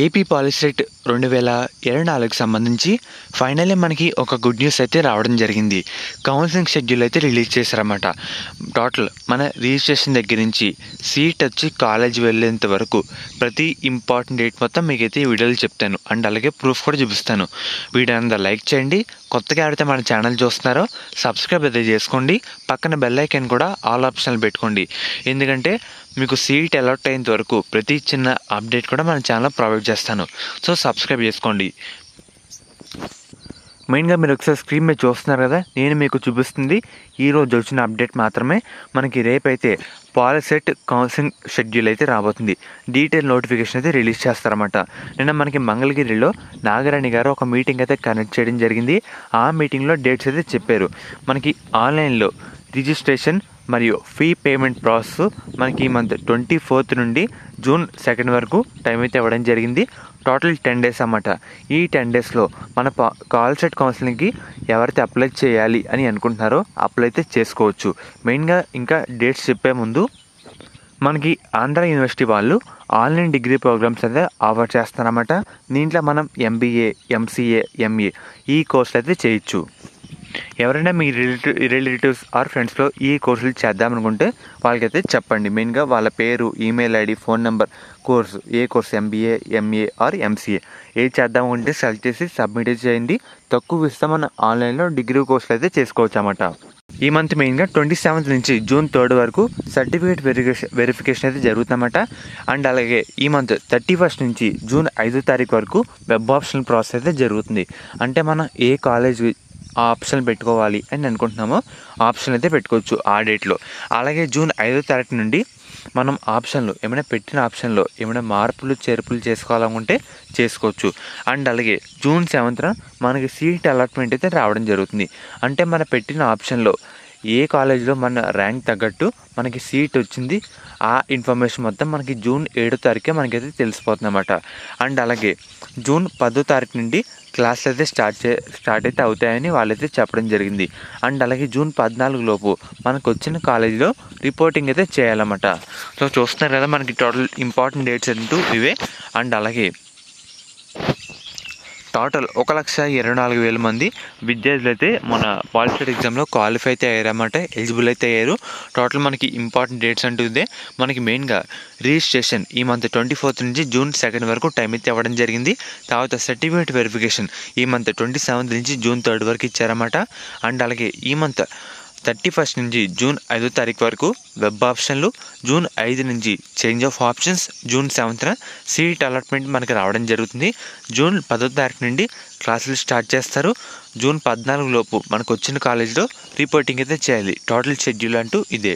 AP POLYCET 2024కి సంబంధించి finally మనకి ఒక గుడ్ న్యూస్ అయితే రావడం జరిగింది. కౌన్సిలింగ్ షెడ్యూల్ అయితే రిలీజ్ చేశారన్నమాట. టోటల్ మన రిజిస్ట్రేషన్ దగ్గర నుంచి సీట్ వచ్చి కాలేజ్ వెళ్ళేంత వరకు ప్రతి ఇంపార్టెంట్ డేట్ మొత్తం మీకైతే ఈ వీడియోలో చెప్తాను. అండ్ అలాగే ప్రూఫ్ కూడా చూపిస్తాను. వీడియో అంతా లైక్ చేయండి. కొత్తగా ఎవరైతే మన ఛానల్ చూస్తున్నారో సబ్స్క్రైబ్ అయితే చేసుకోండి. పక్కన బెల్ ఐకాన్ కూడా ఆల్ ఆప్షన్లు పెట్టుకోండి. ఎందుకంటే మీకు సీట్ అలాట్ అయ్యేంత వరకు ప్రతి చిన్న అప్డేట్ కూడా మన ఛానల్ ప్రొవైడ్ చేస్తాను. సో సబ్స్క్రైబ్ చేసుకోండి. మెయిన్గా మీరు ఒకసారి స్క్రీన్ మీద చూస్తున్నారు కదా, నేను మీకు చూపిస్తుంది ఈరోజు వచ్చిన అప్డేట్ మాత్రమే. మనకి రేపైతే పాలిసెట్ కౌన్సిలింగ్ షెడ్యూల్ అయితే రాబోతుంది. డీటెయిల్ నోటిఫికేషన్ అయితే రిలీజ్ చేస్తారన్నమాట. నిన్న మనకి మంగళగిరిలో నాగరాణి గారు ఒక మీటింగ్ అయితే కండక్ట్ చేయడం జరిగింది. ఆ మీటింగ్లో డేట్స్ అయితే చెప్పారు. మనకి ఆన్లైన్లో రిజిస్ట్రేషన్ మరియు ఫీ పేమెంట్ ప్రాసెస్ మనకి ఈ మంత్ 24th నుండి జూన్ 2 వరకు టైం అయితే ఇవ్వడం జరిగింది. టోటల్ 10 days అన్నమాట. ఈ 10 daysలో మన పాలిసెట్ కౌన్సిలింగ్కి ఎవరైతే అప్లై చేయాలి అని అనుకుంటున్నారో అప్లై అయితే చేసుకోవచ్చు. మెయిన్గా ఇంకా డేట్స్ చెప్పే ముందు మనకి ఆంధ్ర యూనివర్సిటీ వాళ్ళు ఆన్లైన్ డిగ్రీ ప్రోగ్రామ్స్ అయితే ఆఫర్ చేస్తారన్నమాట. దీంట్లో మనం MBA, MCA, MA ఈ కోర్సులు అయితే చేయొచ్చు. ఎవరైనా మీ రిలేటివ్స్ ఆర్ ఫ్రెండ్స్లో ఈ కోర్సులు చేద్దామనుకుంటే వాళ్ళకైతే చెప్పండి. మెయిన్గా వాళ్ళ పేరు, email ID, phone number, course ఏ course MBA, MA or MCA ఏది చేద్దామనుకుంటే సెలెక్ట్ చేసి సబ్మిట్ చేయండి. తక్కువ ఇస్తే మన ఆన్లైన్లో డిగ్రీ కోర్సులు అయితే చేసుకోవచ్చు అన్నమాట. ఈ మంత్ మెయిన్గా 27th నుంచి జూన్ 3 వరకు సర్టిఫికేట్ వెరిఫికేషన్ అయితే జరుగుతుందన్నమాట. అండ్ అలాగే ఈ మంత్ 31st నుంచి జూన్ 5వ తారీఖు వరకు వెబ్ ఆప్షన్ ప్రాసెస్ అయితే జరుగుతుంది. అంటే మనం ఏ కాలేజ్ ఆప్షన్ పెట్టుకోవాలి అని అనుకుంటున్నామో ఆప్షన్ అయితే పెట్టుకోవచ్చు ఆ డేట్లో. అలాగే జూన్ 5వ తారీఖు నుండి మనం ఆప్షన్లు ఏమైనా పెట్టిన ఆప్షన్లో ఏమైనా మార్పులు చేర్పులు చేసుకోవాలనుకుంటే చేసుకోవచ్చు. అండ్ అలాగే జూన్ 7th మనకి సీట్ అలాట్మెంట్ అయితే రావడం జరుగుతుంది. అంటే మన పెట్టిన ఆప్షన్లో ఏ కాలేజీలో మన ర్యాంక్ తగ్గట్టు మనకి సీట్ వచ్చింది ఆ ఇన్ఫర్మేషన్ మొత్తం మనకి జూన్ 7వ తారీఖే మనకైతే తెలిసిపోతుంది అన్నమాట. అండ్ అలాగే జూన్ 10వ తారీఖు నుండి క్లాసులు అయితే స్టార్ట్ అయితే అవుతాయని వాళ్ళైతే చెప్పడం జరిగింది. అండ్ అలాగే జూన్ 14 లోపు మనకు వచ్చిన కాలేజీలో రిపోర్టింగ్ అయితే చేయాలన్నమాట. సో చూస్తున్నారు కదా మనకి టోటల్ ఇంపార్టెంట్ డేట్స్ అంటూ ఇవే. అండ్ అలాగే టోటల్ 1,24,000 మంది విద్యార్థులు అయితే మన పాలిసెట్ ఎగ్జామ్లో క్వాలిఫై అయితే అయ్యారన్నమాట, ఎలిజిబుల్ అయితే అయ్యారు. టోటల్ మనకి ఇంపార్టెంట్ డేట్స్ అంటూ ఇదే. మనకి మెయిన్గా రిజిస్ట్రేషన్ ఈ మంత్ 24th నుంచి జూన్ 2 వరకు టైం అయితే ఇవ్వడం జరిగింది. తర్వాత సర్టిఫికేట్ వెరిఫికేషన్ ఈ మంత్ 27th నుంచి జూన్ 3 వరకు ఇచ్చారన్నమాట. అండ్ అలాగే ఈ మంత్ 31st నుంచి జూన్ 5వ తారీఖు వరకు వెబ్ ఆప్షన్లు, జూన్ 5 నుంచి change of options, June 7th seat allotment మనకి రావడం జరుగుతుంది. జూన్ 10వ తారీఖు నుండి క్లాసులు స్టార్ట్ చేస్తారు. జూన్ 14 లోపు మనకు వచ్చిన కాలేజీలో రిపోర్టింగ్ అయితే చేయాలి. టోటల్ షెడ్యూల్ అంటూ ఇదే.